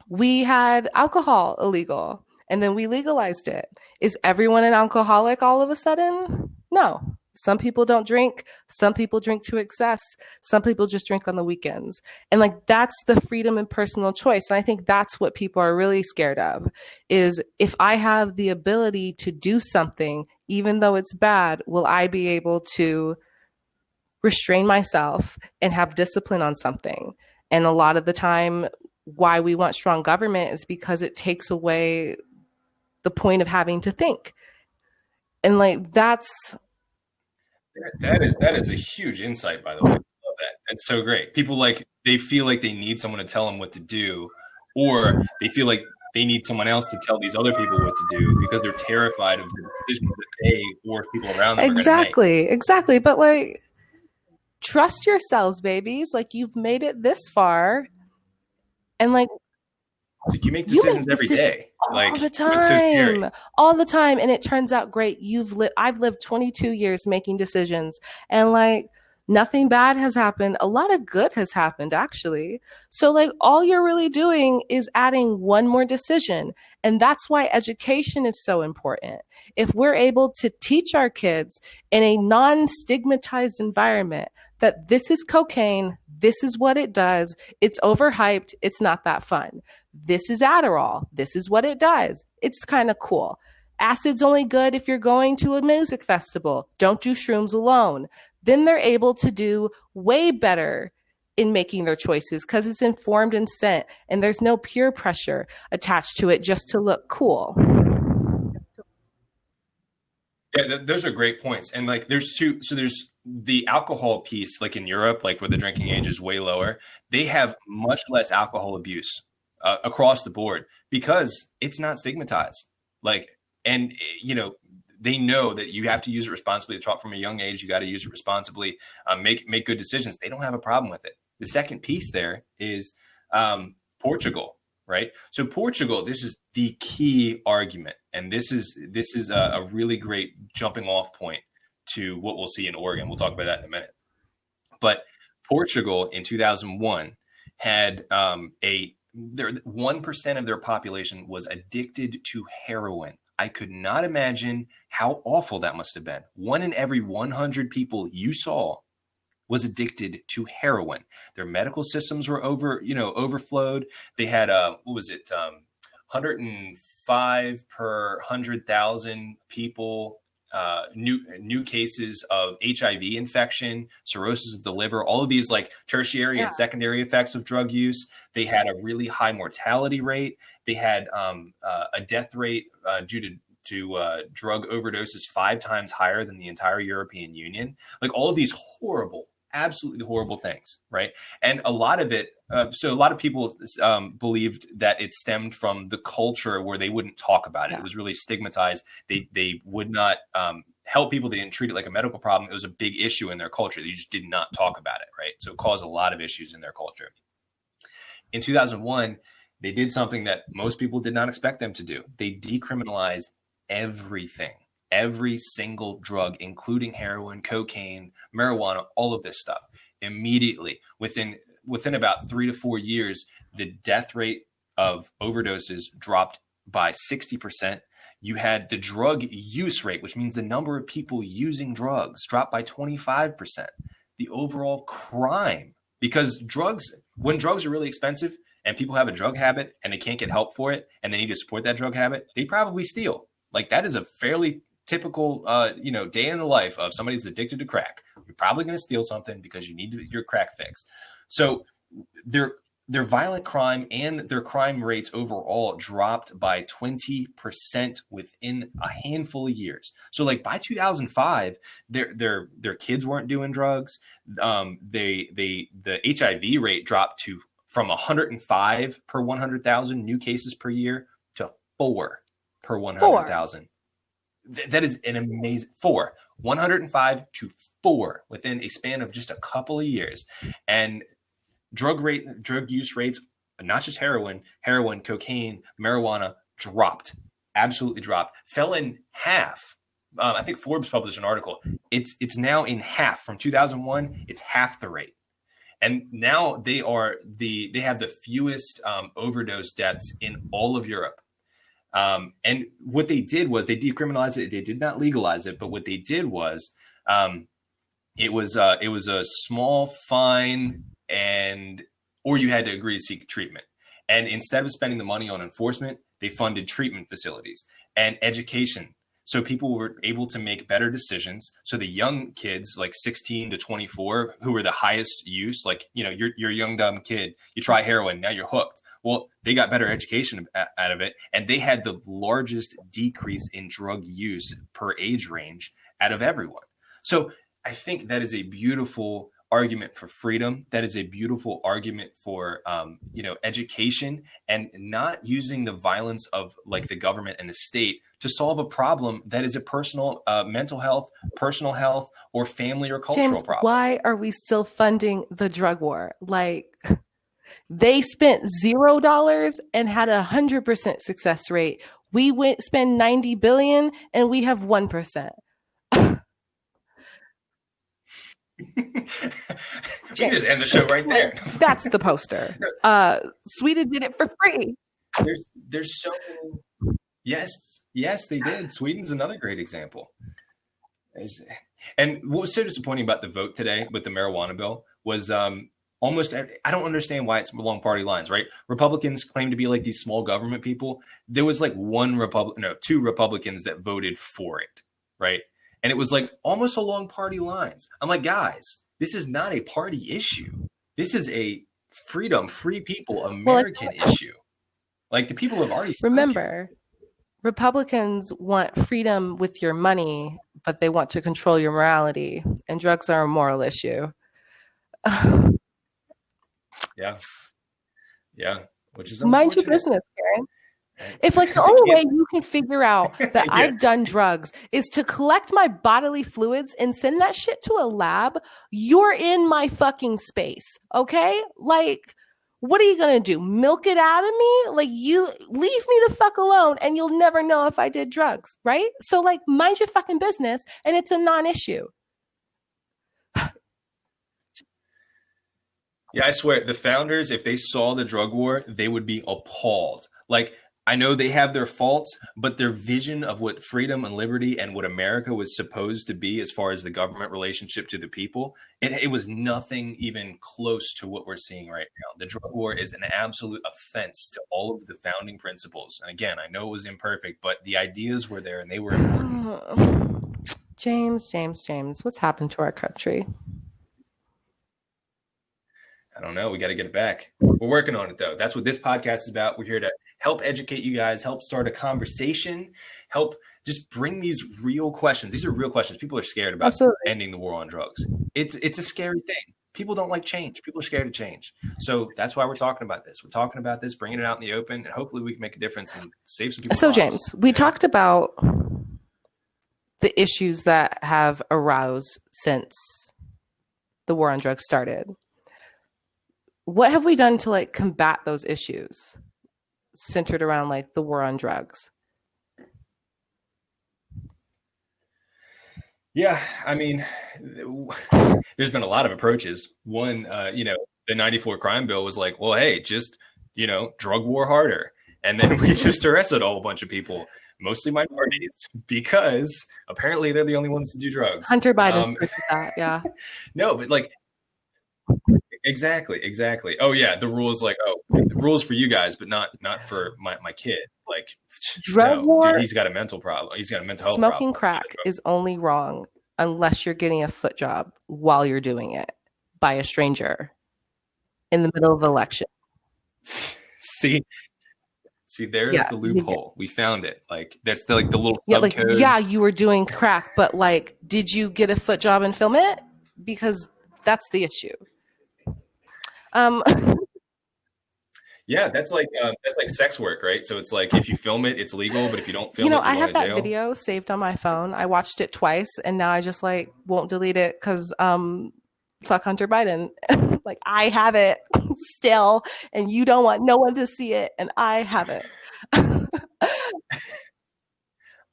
we had alcohol illegal and then we legalized it. Is everyone an alcoholic all of a sudden? No. Some people don't drink. Some people drink to excess. Some people just drink on the weekends. And like that's the freedom and personal choice. And I think that's what people are really scared of is if I have the ability to do something, even though it's bad, will I be able to restrain myself and have discipline on something? And a lot of the time, why we want strong government is because it takes away the point of having to think. And like that's That is a huge insight, by the way. I love that. That's so great. People like they feel like they need someone to tell them what to do, or they feel like they need someone else to tell these other people what to do because they're terrified of the decisions that they or people around them are going to make. exactly. But like trust yourselves, babies. Like you've made it this far. And like So you make you make decisions every decisions day. all Like the it's so scary. time, all the time, and it turns out great. I've lived 22 years making decisions, and like nothing bad has happened. A lot of good has happened actually. So like all you're really doing is adding one more decision, and that's why education is so important. If we're able to teach our kids in a non-stigmatized environment that this is cocaine, this is what it does, it's overhyped, it's not that fun. This is Adderall. This is what it does. It's kind of cool. Acid's only good if you're going to a music festival. Don't do shrooms alone. Then they're able to do way better in making their choices because it's informed consent and there's no peer pressure attached to it just to look cool. Yeah, those are great points. And like, there's two. So there's the alcohol piece, like in Europe, like where the drinking age is way lower. They have much less alcohol abuse across the board because it's not stigmatized. Like, and they know that you have to use it responsibly. Taught from a young age, you got to use it responsibly. Make good decisions. They don't have a problem with it. The second piece there is Portugal. Right. So Portugal, this is the key argument. And this is a really great jumping off point to what we'll see in Oregon. We'll talk about that in a minute. But Portugal in 2001 had 1% of their population was addicted to heroin. I could not imagine how awful that must have been. 1 in every 100 people you saw was addicted to heroin. Their medical systems were overflowed. They had what was it, 105 per 100,000 people, new cases of HIV infection, cirrhosis of the liver, all of these like tertiary and secondary effects of drug use. They had a really high mortality rate. They had a death rate due to drug overdoses 5 times higher than the entire European Union. Like all of these absolutely horrible things, right? And a lot of it, so a lot of people believed that it stemmed from the culture where they wouldn't talk about it. Yeah. It was really stigmatized. They would not help people. They didn't treat it like a medical problem. It was a big issue in their culture. They just did not talk about it, right? So it caused a lot of issues in their culture. In 2001, they did something that most people did not expect them to do. They decriminalized everything. Every single drug, including heroin, cocaine, marijuana, all of this stuff. Immediately, within about 3 to 4 years, the death rate of overdoses dropped by 60%. You had the drug use rate, which means the number of people using drugs, dropped by 25%. The overall crime, because when drugs are really expensive and people have a drug habit and they can't get help for it and they need to support that drug habit, they probably steal. Like that is a fairly typical, day in the life of somebody that's addicted to crack. You're probably going to steal something because you need your crack fix. So their violent crime and their crime rates overall dropped by 20% within a handful of years. So like by 2005, their kids weren't doing drugs. The HIV rate dropped from 105 per 100,000 new cases per year to 4 per 100,000. That is an amazing 105 to 4 within a span of just a couple of years. And drug use rates, not just heroin, cocaine, marijuana absolutely dropped, fell in half. I think Forbes published an article. It's now in half from 2001. It's half the rate. And now they have the fewest overdose deaths in all of Europe. And what they did was they decriminalized it. They did not legalize it, but what they did was Um, it was a small fine, and or you had to agree to seek treatment. And instead of spending the money on enforcement, they funded treatment facilities and education. So people were able to make better decisions. So the young kids, like 16 to 24, who were the highest use, like, you're a young, dumb kid, you try heroin, now you're hooked. Well, they got better education out of it. And they had the largest decrease in drug use per age range out of everyone. So I think that is a beautiful argument for freedom. That is a beautiful argument for, education, and not using the violence of like the government and the state to solve a problem that is a personal mental health, personal health, or family or cultural James, problem. why are we still funding the drug war? Like, they spent $0 and had 100% success rate. We spend 90 billion and we have 1%. We can just end the show right there. That's the poster. Sweden did it for free. There's so many. Yes, they did. Sweden's another great example. And what was so disappointing about the vote today with the marijuana bill was almost, I don't understand why it's along party lines, right? Republicans claim to be like these small government people. There was like two Republicans that voted for it, right? And it was like almost along party lines. I'm like, guys, this is not a party issue. This is a free people, American issue. Like, the people have already spoken. Remember, Republicans want freedom with your money, but they want to control your morality, and drugs are a moral issue. Yeah. Which is mind your business, Karen. If like the only way you can figure out that I've done drugs is to collect my bodily fluids and send that shit to a lab, you're in my fucking space. Okay? Like, what are you going to do? Milk it out of me? Like, you leave me the fuck alone and you'll never know if I did drugs, right? So like, mind your fucking business, and it's a non-issue. Yeah, I swear, the founders, if they saw the drug war, they would be appalled. Like, I know they have their faults, but their vision of what freedom and liberty and what America was supposed to be as far as the government relationship to the people, it was nothing even close to what we're seeing right now. The drug war is an absolute offense to all of the founding principles. And again, I know it was imperfect, but the ideas were there and they were important. James, what's happened to our country? I don't know. We got to get it back. We're working on it, though. That's what this podcast is about. We're here to help educate you guys, help start a conversation, help just bring these real questions. These are real questions. People are scared about ending the war on drugs. It's a scary thing. People don't like change. People are scared of change. So that's why we're talking about this. We're talking about this, bringing it out in the open, and hopefully we can make a difference and save some people. So, James, we talked about the issues that have aroused since the war on drugs started. What have we done to like combat those issues centered around like the war on drugs? Yeah, I mean, there's been a lot of approaches. One, the 94 crime bill was like, well, hey, just, drug war harder. And then we just arrested a whole bunch of people, mostly minorities, because apparently they're the only ones to do drugs. Hunter Biden did that, yeah. No, but like, exactly. Oh yeah, the rules the rules for you guys, but not for my kid. Like, drug war. Dude, he's got a mental problem. He's got a mental health Smoking problem. crack is only wrong unless you're getting a foot job while you're doing it by a stranger in the middle of an election. See, there's the loophole. We found it. Like, that's the little code. Yeah, you were doing crack, but like, did you get a foot job and film it? Because that's the issue. Yeah, that's like sex work, right? So it's like, if you film it, it's legal, but if you don't film it, I have that video saved on my phone. I watched it twice, and now I just like won't delete it because fuck Hunter Biden. Like, I have it still, and you don't want no one to see it, and I have it.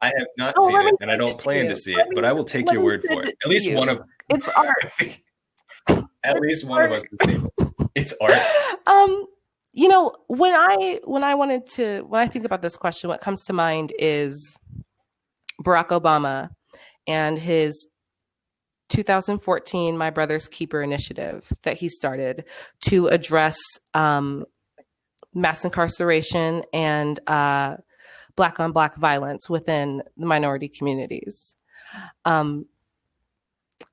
I have not seen it, and I don't plan to see it, but I will take your word for it. At least one of it's art. At least one of us has seen it. It's art. When I think about this question, what comes to mind is Barack Obama and his 2014, My Brother's Keeper initiative that he started to address mass incarceration and black on black violence within the minority communities. And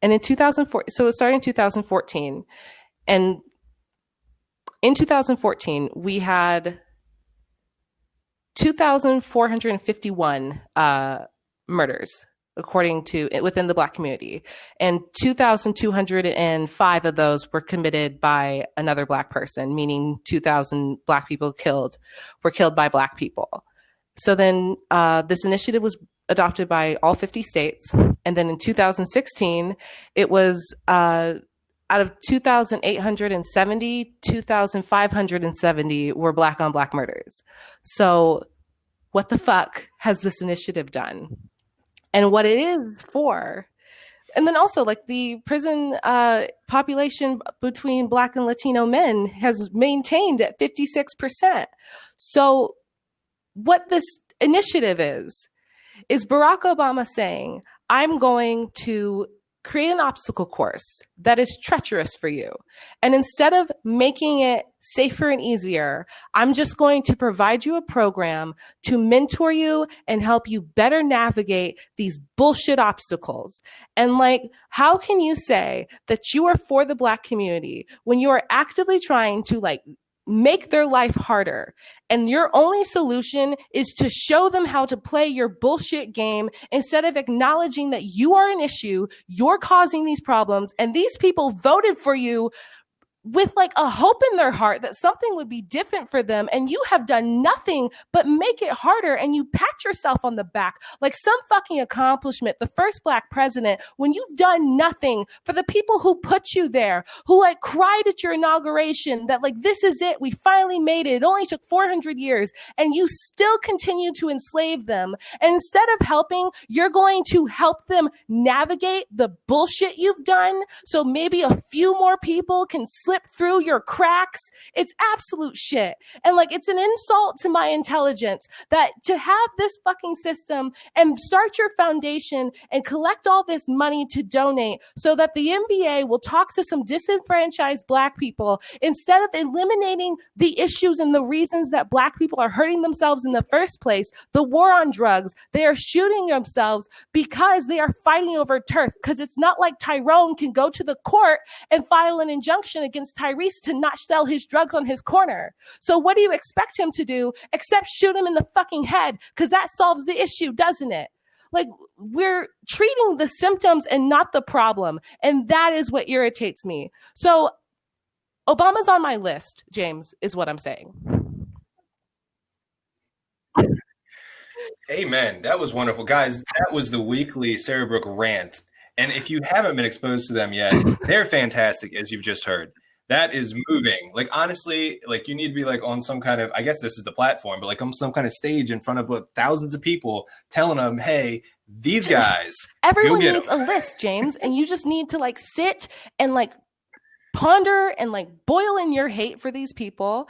in 2004, so it started in 2014. And in 2014, we had 2,451 murders, according to within the Black community, and 2,205 of those were committed by another Black person, meaning 2,000 Black people were killed by Black people. So then this initiative was adopted by all 50 states, and then in 2016, it was out of 2,870, 2,570 were Black on Black murders. So what the fuck has this initiative done? And what it is for. And then also, like, the prison population between Black and Latino men has maintained at 56%. So what this initiative is Barack Obama saying, I'm going to create an obstacle course that is treacherous for you. And instead of making it safer and easier, I'm just going to provide you a program to mentor you and help you better navigate these bullshit obstacles. And like, how can you say that you are for the Black community when you are actively trying to like make their life harder, and your only solution is to show them how to play your bullshit game instead of acknowledging that you are an issue, you're causing these problems, and these people voted for you with like a hope in their heart that something would be different for them, and you have done nothing but make it harder, and you pat yourself on the back like some fucking accomplishment, the first Black president, when you've done nothing for the people who put you there, who like cried at your inauguration that like, this is it, we finally made it only took 400 years, and you still continue to enslave them. And instead of helping, you're going to help them navigate the bullshit you've done, so maybe a few more people can slip through your cracks. It's absolute shit. And like, it's an insult to my intelligence that to have this fucking system and start your foundation and collect all this money to donate so that the NBA will talk to some disenfranchised Black people instead of eliminating the issues and the reasons that Black people are hurting themselves in the first place. The war on drugs, they are shooting themselves because they are fighting over turf, because it's not like Tyrone can go to the court and file an injunction against Tyrese to not sell his drugs on his corner. So what do you expect him to do except shoot him in the fucking head? Because that solves the issue, doesn't it? Like, we're treating the symptoms and not the problem. And that is what irritates me. So Obama's on my list, James, is what I'm saying. Amen. That was wonderful. Guys, that was the weekly Sarahbrook rant. And if you haven't been exposed to them yet, they're fantastic, as you've just heard. That is moving. Like, honestly, like, you need to be like on some kind of, I guess this is the platform, but like on some kind of stage in front of like, thousands of people telling them, hey, these guys. Everyone needs a list, James, and you just need to like sit and like ponder and like boil in your hate for these people,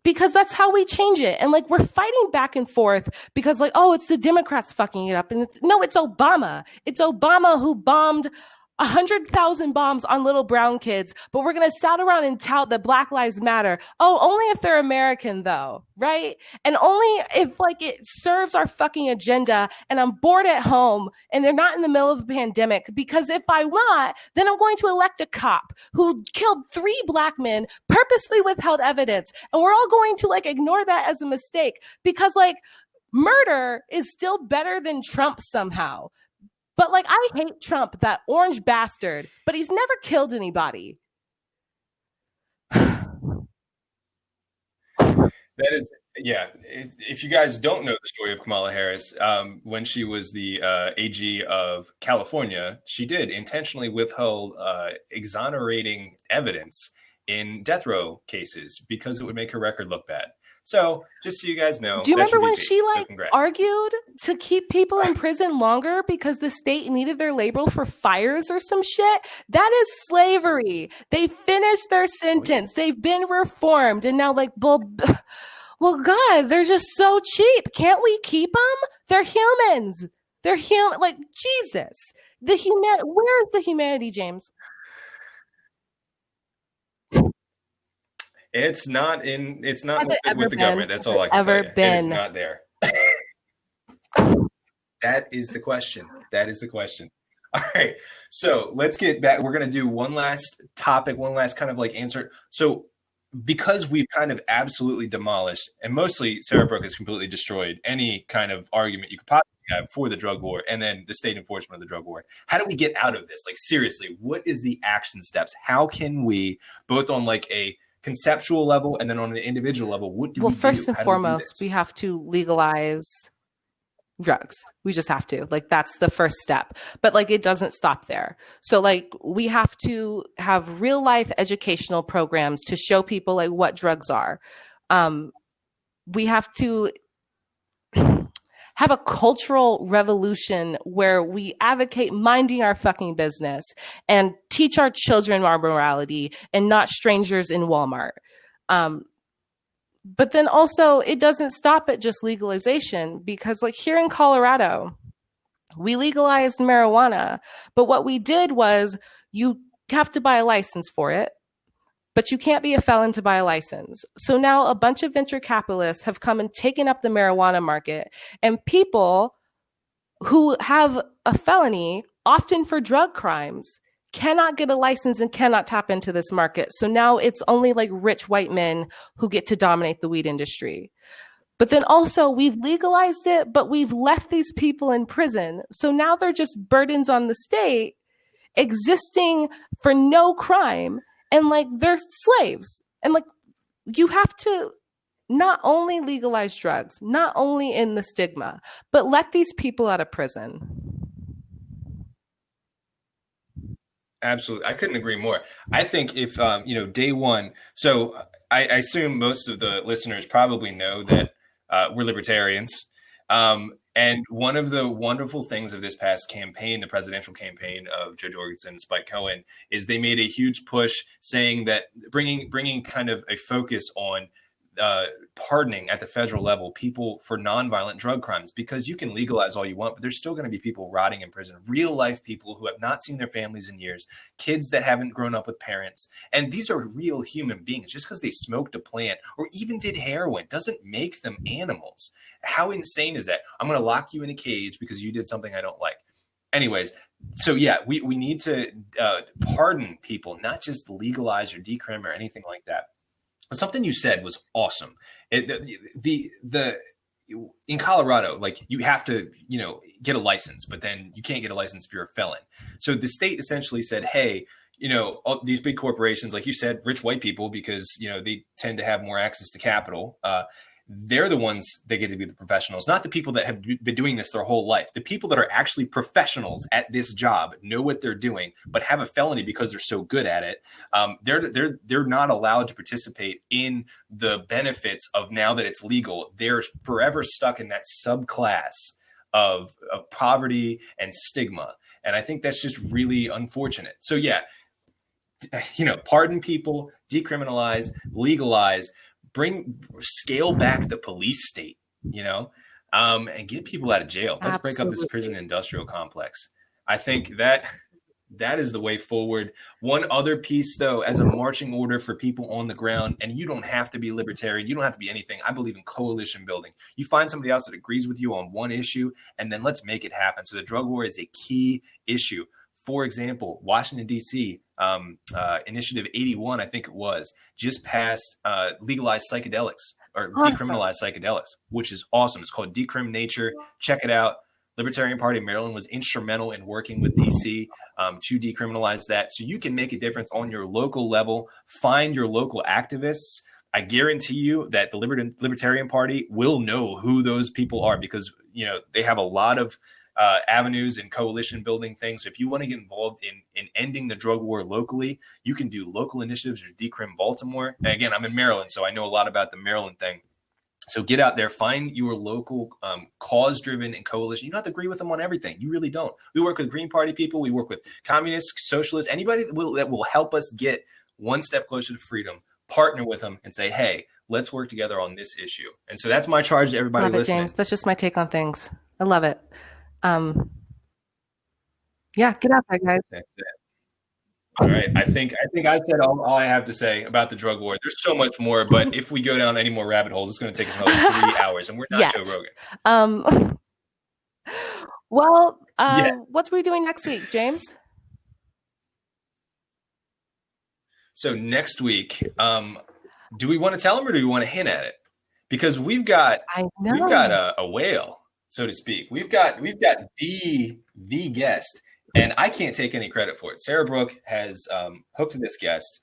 because that's how we change it. And like, we're fighting back and forth because like, oh, it's the Democrats fucking it up. And it's Obama. It's Obama who bombed 100,000 bombs on little brown kids, but we're going to sat around and tout that Black Lives Matter. Oh, only if they're American though, right? And only if like it serves our fucking agenda and I'm bored at home and they're not in the middle of a pandemic, because if I'm not, then I'm going to elect a cop who killed 3 Black men, purposely withheld evidence. And we're all going to like ignore that as a mistake because like murder is still better than Trump somehow. But like, I hate Trump, that orange bastard, but he's never killed anybody. That is, yeah. If you guys don't know the story of Kamala Harris, when she was the AG of California, she did intentionally withhold exonerating evidence in death row cases because it would make her record look bad. So just so you guys know, do you remember when she like argued to keep people in prison longer because the state needed their labor for fires or some shit? That is slavery. They finished their sentence. They've been reformed. And now like, well, God, they're just so cheap. Can't we keep them? They're humans. They're human. Like Jesus, the human. Where is the humanity, James? It's not in. It's not Has it with ever the been? government. That's Has it all I can tell ever you. It is been? not there. That is the question. That is the question. All right. So let's get back. We're going to do one last topic, one last kind of like answer. So, because we've kind of absolutely demolished, and mostly Sarahbrook has completely destroyed any kind of argument you could possibly have for the drug war and then the state enforcement of the drug war. How do we get out of this? Like, seriously, what is the action steps? How can we, both on like a conceptual level and then on an individual level, what do Well, we do? first and How do we do foremost, we this? have to legalize drugs. We just have to. Like, that's the first step. But like, it doesn't stop there. So like, we have to have real life educational programs to show people like what drugs are. Um, we have to have a cultural revolution where we advocate minding our fucking business and teach our children our morality and not strangers in Walmart. Um, but then also, it doesn't stop at just legalization because, like, here in Colorado, we legalized marijuana, but what we did was you have to buy a license for it, but you can't be a felon to buy a license. So now a bunch of venture capitalists have come and taken up the marijuana market, and people who have a felony, often for drug crimes, cannot get a license and cannot tap into this market. So now it's only like rich white men who get to dominate the weed industry. But then also, we've legalized it, but we've left these people in prison. So now they're just burdens on the state existing for no crime. And like, they're slaves. And like, you have to not only legalize drugs, not only in the stigma, but let these people out of prison. Absolutely. I couldn't agree more. I think if, day one, so I assume most of the listeners probably know that we're libertarians. And one of the wonderful things of this past campaign, the presidential campaign of Joe Jorgensen and Spike Cohen, is they made a huge push saying that bringing kind of a focus on pardoning at the federal level people for nonviolent drug crimes, because you can legalize all you want, but there's still going to be people rotting in prison, real life people who have not seen their families in years, kids that haven't grown up with parents. And these are real human beings. Just because they smoked a plant or even did heroin doesn't make them animals. How insane is that? I'm going to lock you in a cage because you did something I don't like. Anyways, so yeah, we need to pardon people, not just legalize or decrim or anything like that. But something you said was awesome. The in Colorado, like, you have to, get a license, but then you can't get a license if you're a felon. So the state essentially said, hey, all these big corporations, like you said, rich white people, because, they tend to have more access to capital. They're the ones that get to be the professionals, not the people that have been doing this their whole life. The people that are actually professionals at this job, know what they're doing, but have a felony because they're so good at it. They're not allowed to participate in the benefits of, now that it's legal. They're forever stuck in that subclass of poverty and stigma. And I think that's just really unfortunate. So yeah, pardon people, decriminalize, legalize, scale back the police state, and get people out of jail. Let's break up this prison industrial complex. I think that is the way forward. One other piece, though, as a marching order for people on the ground, and you don't have to be libertarian, you don't have to be anything. I believe in coalition building. You find somebody else that agrees with you on one issue, and then let's make it happen. So the drug war is a key issue. For example, Washington, D.C., Initiative 81, I think it was, just passed legalized psychedelics, or decriminalized psychedelics, which is awesome. It's called Decrim Nature. Check it out. Libertarian Party of Maryland was instrumental in working with D.C. To decriminalize that. So you can make a difference on your local level. Find your local activists. I guarantee you that the Libertarian Party will know who those people are, because they have a lot of avenues and coalition building things. So if you want to get involved in ending the drug war locally, you can do local initiatives. There's Decrim Baltimore. And again, I'm in Maryland, so I know a lot about the Maryland thing. So get out there, find your local cause-driven and coalition. You don't have to agree with them on everything. You really don't. We work with Green Party people. We work with communists, socialists, anybody that will help us get one step closer to freedom. Partner with them and say, hey, let's work together on this issue. And so that's my charge to everybody Love it, listening. James. That's just my take on things. I love it. Um, yeah, get out there, guys. That's it. All right. I think I said all I have to say about the drug war. There's so much more, but if we go down any more rabbit holes, it's going to take us another 3 hours, and we're not Joe Yet. Rogan. Um, well, Yeah. what are we doing next week, James? So next week, do we want to tell them or do we want to hint at it? Because we've got know. a whale, so to speak. We've got the guest, and I can't take any credit for it. Sarah Brook has hooked this guest,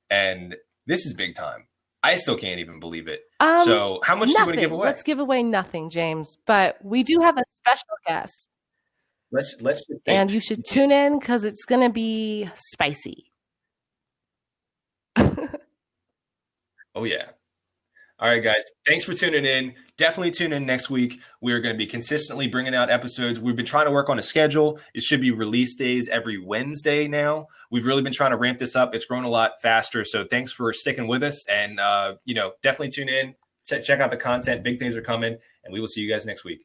and this is big time. I still can't even believe it. So how much do you want to give Nothing. away? Let's give away nothing, James. But we do have a special guest, Let's just say, and you should tune in because it's going to be spicy. oh yeah. All right, guys. Thanks for tuning in. Definitely tune in next week. We are going to be consistently bringing out episodes. We've been trying to work on a schedule. It should be release days every Wednesday now. We've really been trying to ramp this up. It's grown a lot faster. So thanks for sticking with us. And, definitely tune in. Check out the content. Big things are coming. And we will see you guys next week.